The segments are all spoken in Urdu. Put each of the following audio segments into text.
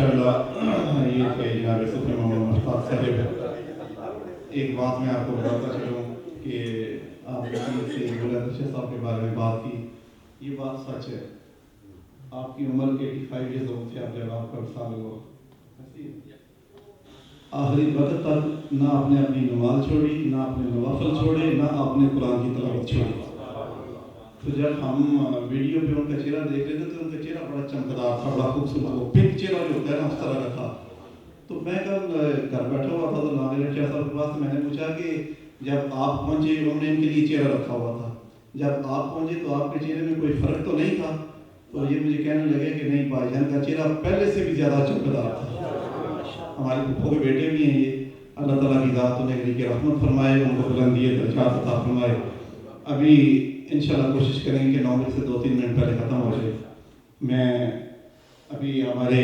ماشاءاللہ یہ کہ جناب صوفی محمد مشتاق صاحب، ایک بات میں آپ کو بتاتا چلوں کہ آپ نے سے بلند شاہ صاحب کے بارے میں بات کی، یہ بات سچ ہے۔ آپ کی عمر 85 ایئرز ہو تھے آپ جب آپ کا وصال ہوا، آخری وقت تک نہ آپ نے اپنی نماز چھوڑی، نہ اپنے نوافل چھوڑے، نہ آپ نے قرآن کی تلاوت چھوڑی۔ تو جب ہم ویڈیو پہ ان کا چہرہ دیکھ رہے تھے تو ان کا چہرہ بڑا چمکدار تھا، بڑا خوبصورت، وہ پنک چہرہ جو ہوتا ہے نا اس طرح کا تھا۔ تو میں کل گھر بیٹھا ہوا تھا تو ناظر شاہ صاحب کے پاس میں نے پوچھا کہ جب آپ پہنچے انہوں نے ان کے لیے چہرہ رکھا ہوا تھا، جب آپ پہنچے تو آپ کے چہرے میں کوئی فرق تو نہیں تھا؟ تو یہ مجھے کہنے لگے کہ نہیں، بھائی جان کا چہرہ پہلے سے بھی زیادہ چمکدار تھا۔ ہمارے پھپھو کے بیٹے بھی ہیں یہ، اللہ تعالیٰ کی ذات انہیں کی رحمت فرمائے، ان کو بلندی درجات عطا فرمائے۔ ابھی انشاءاللہ کوشش کریں گے کہ 9 بجے سے 2-3 منٹ پہلے ختم ہو جائے۔ میں ابھی ہمارے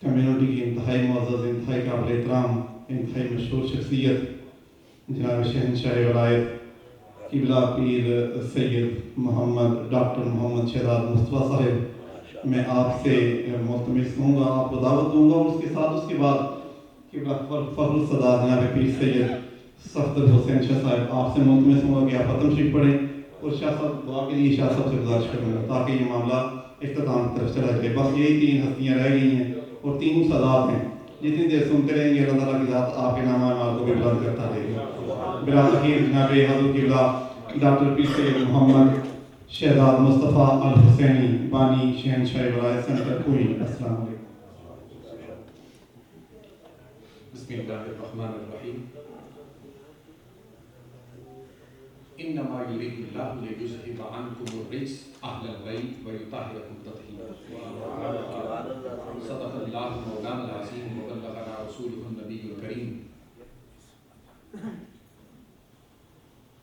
کمیونٹی کی انتہائی معزز، انتہائی قابل احترام، انتہائی مشہور شخصیت جناب شہنشاہ ولایت قبلہ پیر سید محمد ڈاکٹر محمد شہزاد مصطفیٰ صاحب، میں آپ سے ملتمس ہوں گا، آپ کو دعوت دوں گا، اور اس کے ساتھ اس کے بعد قبلہ فخر السادات جناب پیر سید صفدر حسین شاہ صاحب، آپ سے ملتمس ہوں گا کہ آپ ختم شریف پڑھیں، اور شاہ صاحب دعا کے لیے شاہ صاحب سے گزارش کروں گا تاکہ یہ معاملہ اختتام کی طرف چلا جائے۔ بس یہی 3 ہستیاں رہ گئی ہیں اور 3 سادات ہیں، جتنی دیر سنتے رہیں گے اللہ تعالیٰ کی ذات آپ کے نام اعمال کو بھی بلند کرتا رہے گا۔ بالآخر جناب حضرت قبلہ ڈاکٹر پیر سید محمد شہزاد مصطفیٰ الحسینی بانی شہنشاہ ولایت سینٹر کوئی، السلام علیکم۔ بسم اللہ الرحمن الرحیم۔ انما یرید اللہ لیذہب عنکم الرجس اہل البیت ویطہرکم تطہیرا۔ صدق اللہ مولانا العظیم وبلغنا رسولہ النبی الکریم،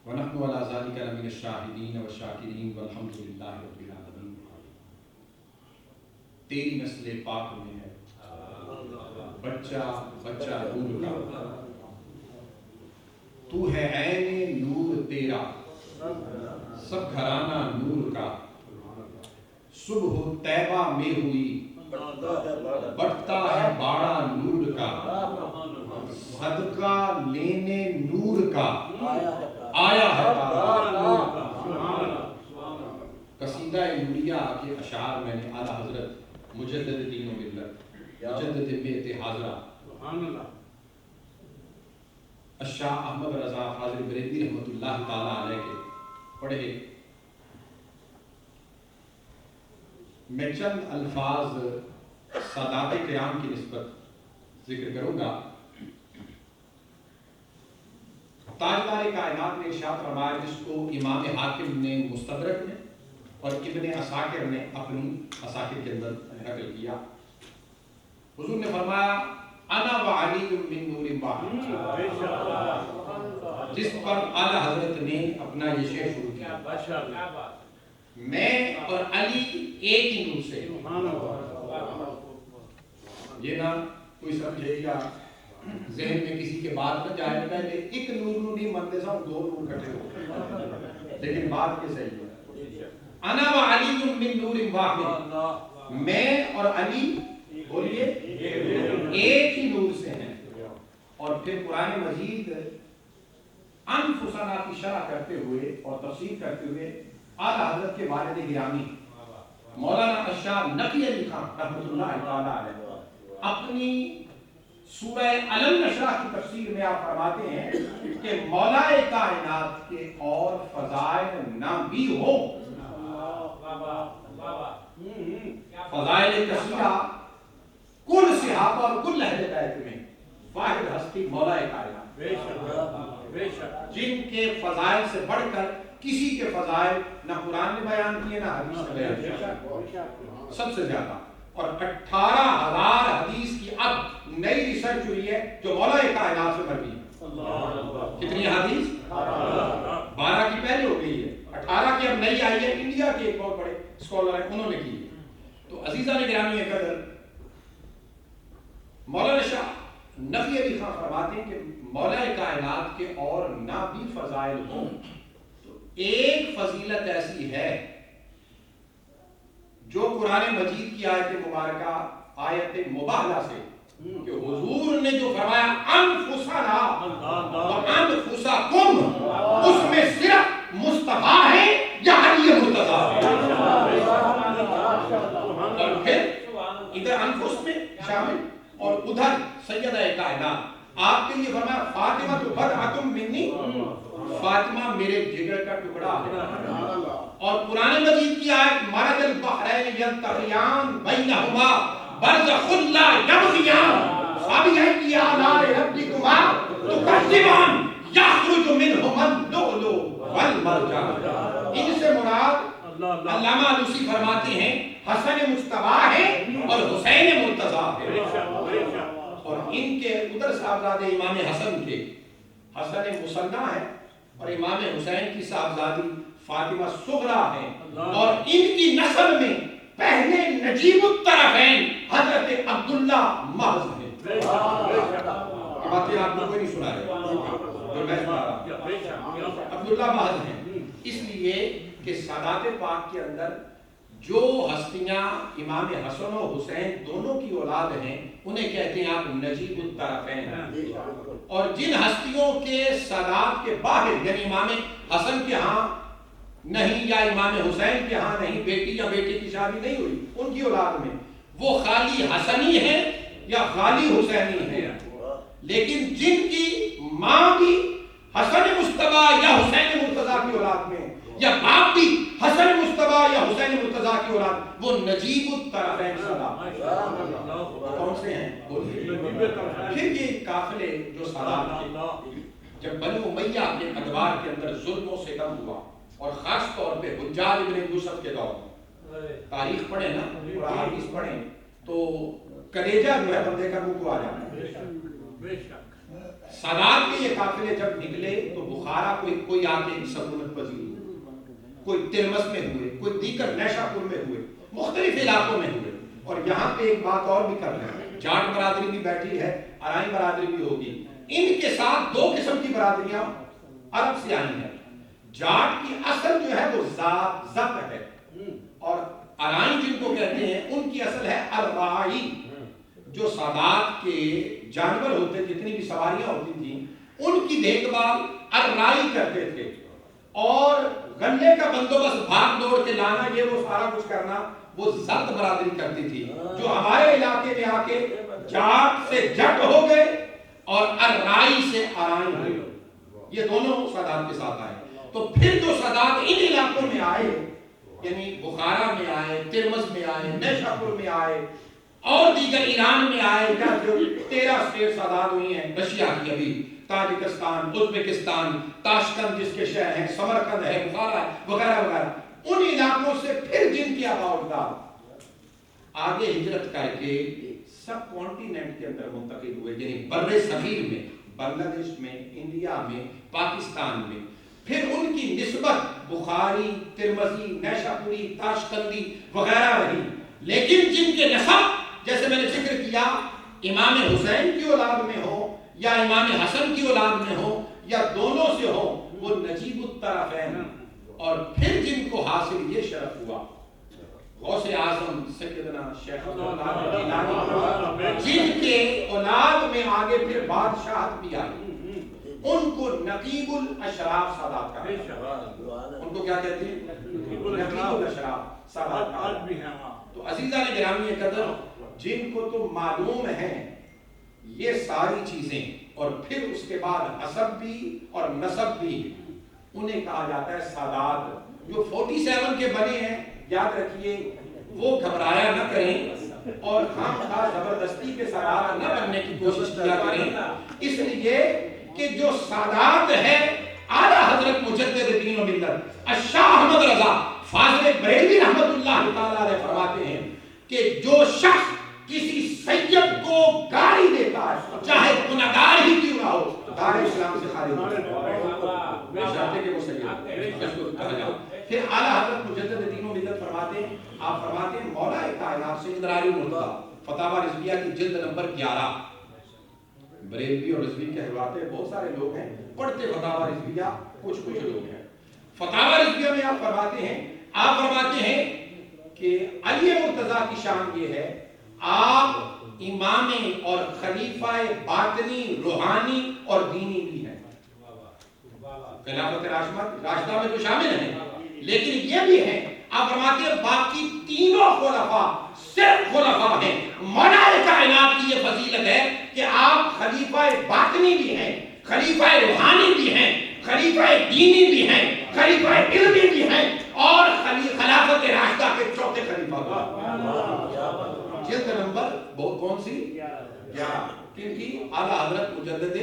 ونحن علی ذلک لمن الشاہدین والشاکرین والحمد للہ رب العالمین۔ تیری نسل پاک میں ہے بچہ بچہ نور کا، تو ہے عین نور تیرا، سب گھرانہ نور کا۔ صبح طیبہ میں ہوئی بڑھتا ہے باڑا نور کا، صدقہ لینے نور کا آیا ہے قصیدہ نوریہ کے اشعار میں نے اعلیٰ حضرت مجدد دین و ملت، مجدد بیت حاضرہ الشاہ احمد رضا حاضر بریلوی رحمۃ اللہ تعالیٰ علیہ کے پڑھے۔ میں چند الفاظ سادات کرام کی نسبت ذکر کروں گا۔ تاجدار کائنات نے ارشاد فرمایا، جس کو امام حاکم نے مستدرک میں اور ابن عساکر نے اپنی عساکر کے اندر نقل کیا، حضور نے فرمایا انا وعلی من نور واحد، جس پر اعلیٰ حضرت نے اپنا یہ شعر شروع کیا، میں اور علی ایک ہی نور سے۔ یہ نہ کوئی سمجھے یا ذہن میں کسی کے بات نہ جائے پہلے ایک نور نہیں منتے سا 2 نور کٹے ہو، لیکن بات کے صحیح ہے۔ انا وعلی من نور واحد، میں اور علی بولیے ایک ہی نور سے ہیں۔ اور پھر قرآن مجید انفسنا کی شرح کرتے ہوئے اور تفسیر کرتے ہوئے اعلیٰ حضرت کے والد گرامی مولانا الشاہ نقی علی خان رحمۃ اللہ تعالیٰ علیہ اپنی سورہ علم نشرح کی تفسیر میں آپ فرماتے ہیں کہ مولا کائنات کے اور فضائل نہ بھی ہو، فضائل کثیرہ کل صحابہ اور کل اہل بیت میں واحد ہستی مولا کائنات، جن کے فضائل سے بڑھ کر کسی کے فضائل نہ قرآن نے بیان کیے نہ حدیث نے بیان کیے، سب سے زیادہ۔ اور 18,000 حدیث کی اب نئی ریسرچ ہوئی ہے جو مولا کائنات سے بھری ہے۔ کتنی حدیث؟ 12 کی پہلے ہو گئی ہے، 18 کی اب نئی آئی ہے، انڈیا کے ایک بہت بڑے اسکالر ہیں انہوں نے کی ہے۔ تو عزیزہ نے گرامی قدر مولانا شاہ نقی علی خان فرماتے ہیں کہ مولا کائنات کے اور نہ بھی فضائل ہوں تو ایک فضیلت ایسی ہے جو قرآن مجید کی آیت مبارکہ آیت مباہلہ سے کہ حضور نے جو فرمایا انفسنا وانفسکم، اس میں صرف مصطفیٰ ہے یا علی مرتضیٰ ہے؟ اور پھر ادھر انفس میں شامل اور ادھر سیدہ کائنات. آپ کے لیے فرمایا فاطمہ تو بدعۃ منی، فاطمہ میرے جگر کا ٹکڑا ہے. اور قرآن مجید کی آیت مرج البحرین یلتقیان بینہما برزخ لا یبغیان فبأی آلاء ربکما تکذبان یخرج منہما اللؤلؤ والمرجان. ان سے مراد علامہ علوسی فرماتے ہیں حسن مجتبیٰ ہے اور حسین مرتضیٰ ہے. اور ان کے ادھر صاحبزادے امام حسن کے حسن مصنع ہے اور امام حسین کی صاحبزادی فاطمہ صغرا ہے. اور ان کی نسل میں پہلے نجیب الطرفین حضرت عبداللہ محض ہیں. باتیں آپ کو کوئی نہیں سنا ہے، عبداللہ محض ہیں. اس لیے کہ سادات پاک کے اندر جو ہستیاں امام حسن و حسین دونوں کی اولاد ہیں انہیں کہتے ہیں آپ نجیب الطرفین. اور جن ہستیوں کے سادات کے باہر یعنی امام حسن کے ہاں نہیں یا امام حسین کے ہاں نہیں، بیٹی یا بیٹے کی شادی نہیں ہوئی ان کی اولاد میں، وہ خالی حسنی ہیں یا خالی حسینی ہیں. لیکن جن کی ماں بھی حسن مجتبیٰ یا حسین مرتضیٰ کی اولاد میں یا باپ بھی حسن مجتبیٰ یا حسین مرتضیٰ کی اولاد، وہ نجیب الطرفین سادات. کون سے ہیں؟ پھر یہ قافلے جو سادات کے جب بنو امیہ کے ادوار کے اندر ظلم و ستم ہوا اور خاص طور پہ حجاج ابن یوسف کے دور میں، تاریخ پڑھیں نا اور احادیث پڑھیں تو کلیجہ جو ہے بندے کا منہ کو آ جاتا ہے. سادات کے یہ قافلے جب نکلے تو بخارا کوئی آ کے سکونت پذیر ہوئے، کوئی ترمس میں ہوئے، کوئی دیگر نیشا پور میں ہوئے، مختلف علاقوں میں ہوئے. اور یہاں پہ ایک بات اور بھی کر رہے ہیں، جاٹ برادری بھی بیٹھی ہے، ارائیں برادری بھی ہوگی. ان کے ساتھ دو قسم کی برادریاں عرب سے آئی ہیں. جاٹ کی اصل جو ہے وہ ذات ہے اور ارائیں جن کو کہتے ہیں ان کی اصل ہے الرائی. جو سادات کے جانور ہوتے جتنی بھی سواریاں ہوتی تھیں ان کی دیکھ بھال الرائی کرتے تھے اور غلے کا بندوبست بھاگ دوڑ کے لانا یہ وہ سارا کچھ کرنا وہ ذات برادری کرتی تھی. جو ہمارے علاقے میں آ کے جاٹ سے جٹ ہو گئے اور الرائی سے ارائیں ہوئے، یہ دونوں سادات کے ساتھ آئے. تو پھر جو سادات ان علاقوں میں آئے یعنی بخارا میں آئے، ترمز میں آئے، نیشاپور میں آئے اور دیگر ایران میں آئے، یا جو 13 اسٹیٹ سادات ہوئی ہیں رشیا کی، ابھی تاجکستان، ازبکستان، تاشکند جس کے شہر ہیں، سمرقند ہے، بخارا ہے وغیرہ وغیرہ، ان علاقوں سے پھر جن کی آباؤ آگے ہجرت کر کے سب کانٹیننٹ کے اندر منتقل ہوئے، یعنی بر صغیر میں، بنگلہ دیش میں، انڈیا میں، پاکستان میں. پھر ان کی نسبت بخاری، ترمذی، نیشاپوری، تاشکندی وغیرہ رہی. لیکن جن کے نسب جیسے میں نے ذکر کیا امام حسین کی اولاد میں ہو یا امام حسن کی اولاد میں ہو یا دونوں سے ہو، وہ نجیب الطرفین. اور پھر جن کو حاصل یہ شرف ہوا غوث اعظم سیدنا شیخ عبدالقادر جیلانی جن کے اولاد میں آگے پھر بادشاہت بھی آئی، ان کو نقیب الاشراف سادات کہا جاتا ہے. ان کو کیا کہتے ہیں؟ نقیب الاشراف سادات کہا جاتا ہے. تو عزیزان گرامی قدر جن کو تو معلوم ہے یہ ساری چیزیں اور پھر اس کے بعد حسب بھی اور نسب بھی، انہیں کہا جاتا ہے سادات. جو 47 کے بنے ہیں یاد رکھیے وہ گھبرایا نہ کریں اور ہم خاص زبردستی کے سادات نہ بننے کی کوشش کیا کریں، اس لیے کہ جو سادات ہے اعلیٰ حضرت مجدد دین و ملت الشاہ احمد رضا فاضل بریلوی رحمت اللہ تعالیٰ علیہ فرماتے ہیں کہ جو شخص کسی سید کو گالی دیتا ہے چاہے گناہگار ہی کیوں نہ ہو دار اسلام سے خارج ہو جاتا ہے. پھر اعلیٰ حضرت مجدد دین و ملت فرماتے ہیں، آپ فرماتے ہیں مولا کائنات سید علی مرتضیٰ فتاوی رضویہ کی جلد نمبر 11، بریلوی اور رضوی کہلاتے بہت سارے لوگ ہیں، پڑھتے فتاوی رضویہ کچھ لوگ ہیں. فتاوی رضویہ میں آپ فرماتے ہیں کہ علی مرتضیٰ کی شان یہ ہے، آپ امام اور خلیفہ باطنی، روحانی اور دینی بھی ہیں. خلافت راشدہ میں تو شامل ہیں، لیکن یہ بھی ہیں. آپ فرماتے ہیں باقی تینوں خلفاء صرف خلفاء ہیں. مولا کائنات کی یہ فضیلت ہے کہ آپ خلیفہ باطنی بھی ہیں، خلیفہ روحانی بھی ہیں، خلیفہ دینی بھی ہیں، خلیفہ علمی بھی ہیں، اور خلافت راشدہ کے چوتھے خلیفہ بھی ہیں. جلد نمبر کون سی؟ 11. کن کی؟ اعلیٰ حضرت مجدد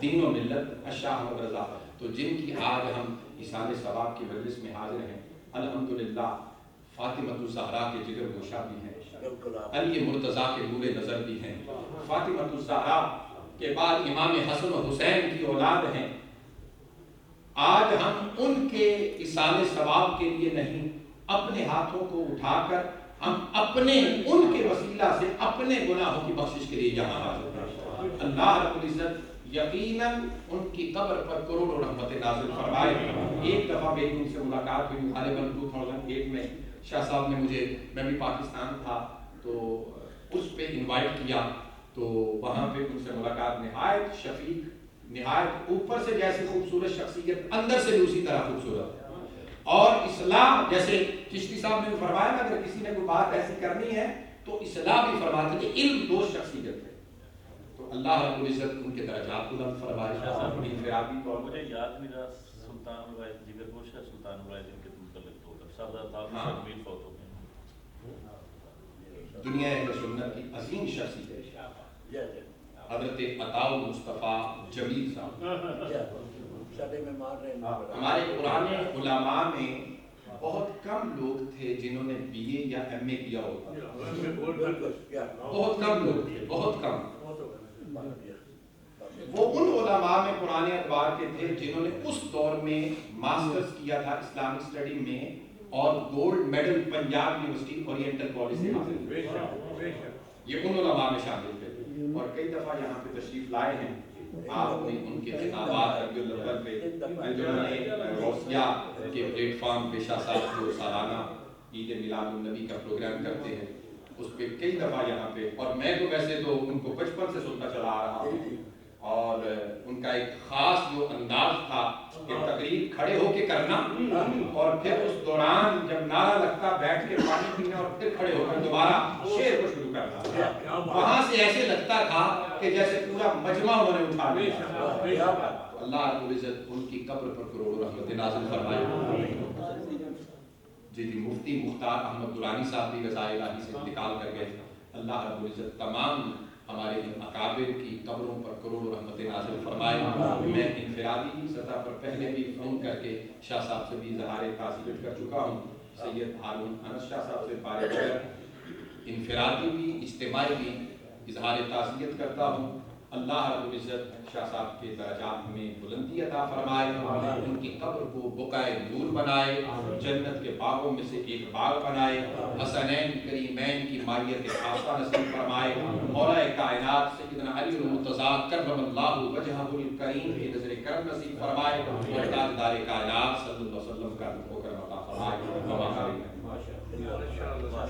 دین و ملت الشاہ احمد رضا. تو جن کی آج ہم ایصال ثواب کی مجلس میں حاضر ہیں، الحمدللہ فاطمہ الزہرا کے جگر گوشہ بھی ہیں، علی مرتضیٰ کے نور نظر بھی ہیں، فاطمہ الزہرا کے بعد امام حسن و حسین کی اولاد ہیں. آج ہم ان کے ایصال ثواب کے لیے نہیں، اپنے ہاتھوں کو اٹھا کر ہم اپنے ان کے وسیلہ سے اپنے گناہوں کی بخشش کے لیے یہاں حاضر ہیں. اللہ رب العزت یقیناً ان کی قبر پر کروڑوں رحمت نازل فرمائے. ایک دفعہ میری ان سے ملاقات ہوئی غالباً 2008 میں. شاہ صاحب نے مجھے، میں بھی پاکستان تھا تو اس پہ انوائٹ کیا، تو وہاں پہ ان سے ملاقات، نہایت شفیق، نہایت اوپر سے جیسی خوبصورت شخصیت، اندر سے بھی اسی طرح خوبصورت. اور اصلاح، جیسے چشتی صاحب نے فرمایا نا، اگر کسی نے کوئی بات ایسی کرنی ہے تو اصلاح بھی فرماتے تھے. علم دوست شخصیت ہے. تو اللہ رب العزت ان کے درجات بلند فرمائے. انفرادی طور مجھے یاد نہیں رہا سلطان الوائد جگر گوشہ سلطان الوائد ان کے متعلق تو سادہ تعلق امیر فوت ہو گئے. دنیا اہل سنت کی عظیم شخصیت ہے حضرت عطاء مصطفیٰ جمیل صاحب. ہمارے پرانے علماء میں بہت کم لوگ تھے جنہوں نے بی اے یا ایم اے کیا ہوتا. بہت کم لوگ تھے، بہت کم. وہ ان علماء میں پرانے ادوار کے تھے جنہوں نے اس دور میں ماسٹرز کیا تھا اسلامک اسٹڈی میں، اور gold medal Punjab University Oriental College سے حاصل. یہ ان علماء میں شامل تھے اور کئی دفعہ یہاں پہ تشریف لائے ہیں. آپ نے ان کے خطابات ربیع الاول پہ جو نے غوثیہ کے پلیٹ فارم پہ شاہ صاحب جو سالانہ عید میلاد النبی کا پروگرام کرتے ہیں، اس پہ کئی دفعہ یہاں پہ، اور میں تو ویسے تو ان کو بچپن سے سنتا چلا آ رہا ہوں. اور ان کا ایک خاص جو انداز تھا کہ تقریر کھڑے ہو کے کرنا، اور پھر اس دوران جب نعرہ لگتا بیٹھ کے پانی پینا، اور پھر کھڑے ہو کر دوبارہ شعر کو شروع کرنا. وہاں سے ایسے لگتا تھا کہ جیسے پورا مجمع انہوں نے اٹھا لیا. اللہ رب العزت ان کی قبر پر کروڑوں رحمت نازل فرمائے. جی مفتی مختار احمد درانی صاحب بھی رضائے الہی سے انتقال کر گئے. اللہ رب العزت تمام ہمارے ان اکابر کی قبروں پر کروڑوں رحمت نازل فرمائے. میں انفرادی سطح پر پہلے بھی فون کر کے شاہ صاحب سے بھی اظہار تعزیت کر چکا ہوں. سید ہارون انس شاہ صاحب سے بارے انفرادی بھی اجتماعی بھی اظہار تعزیت کرتا ہوں. اللہ رب العزت شاہ صاحب کے درجات میں بلندی عطا فرمائے، ان کی قبر کو بقائے نور بنائے، جنت کے باغوں میں سے ایک باغ بنائے، حسنین کریمین کی مائیت خاصہ نصیب فرمائے. مولا کائنات سیدنا علی المرتضیٰ کرم اللہ وجہہ الکریم کی نظر کرم نصیب فرمائے، اور تاجدار کائنات صلی اللہ علیہ وسلم کا کرم عطا فرمائے.